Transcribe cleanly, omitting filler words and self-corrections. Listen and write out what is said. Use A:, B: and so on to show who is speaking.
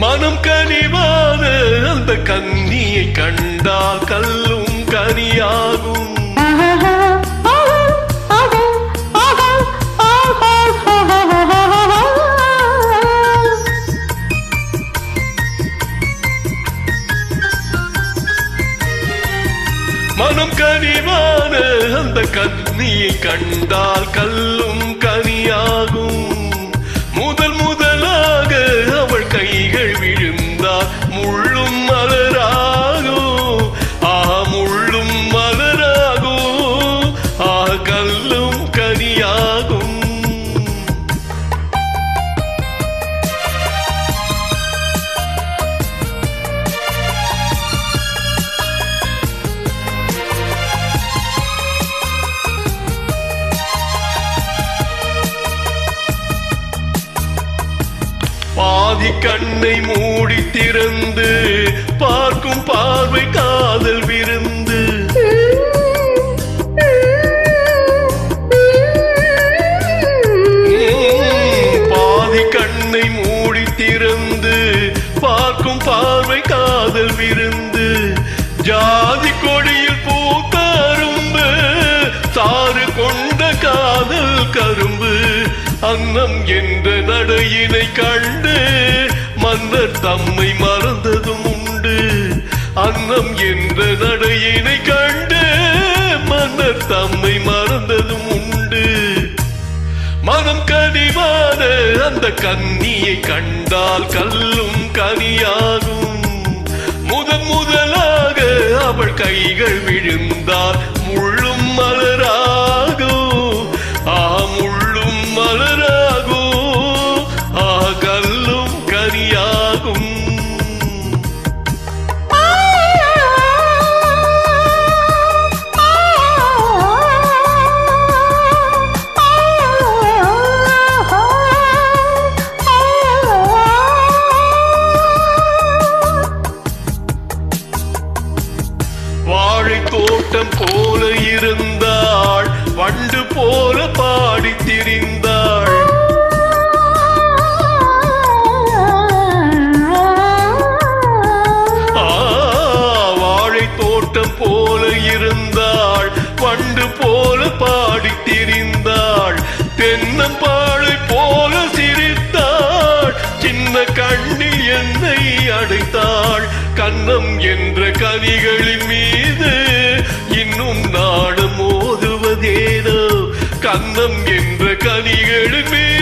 A: மனம் கனிவான அந்த கன்னியை கண்டால் கல்லும் கனியாகும். மனம் கனிவான அந்த கன்னியை கண்டால் கல்லும் கனியாகும். முதல் முதலாக அவள் கைகள் விழுந்தால் முள்ளும் மலராகும். முள்ளும் மலராகும். கல்லும் கனியாகும். பாதி கண்ணை மூடி திறந்து பார்க்கும் பார்வை காதல் விருந்து. பாதி கண்ணை மூடி திறந்து பார்க்கும் பார்வை காதல் விருந்து. ஜாதி கொடியில் பூத்த அரும்பு சாறு கொண்ட காதல் கரும்பு. அன்னம் என்ற நடையினை கண்டு மன்னர் தம்மை மறந்ததும் உண்டு. அன்னம் என்ற நடையினை கண்டு மன்னர் தம்மை மறந்ததும் உண்டு. மனம் கனிவான அந்த கன்னியை கண்டால் கல்லும் கனியாகும். முதன் முதலாக அவள் கைகள் விழுந்தால் முள்ளும் மலராகும். முள்ளும் மலராகும். கல்லும் கனியாகும். வாழை தோட்டம் போல இருந்தாள், வண்டு போல பாடி திரிந்தாள். வாழை தோட்டம் போல இருந்தாள், வண்டு போல பாடி திரிந்தாள். தென்னம்பாளை போல சிரித்தாள், சின்ன கண்ணில் என்னை அடைத்தாள். கன்னம் என்ற கனிகளின் மீது இன்னும் நாடு மோதுவதேனோ. கன்னம் என்ற கனிகளின் மீது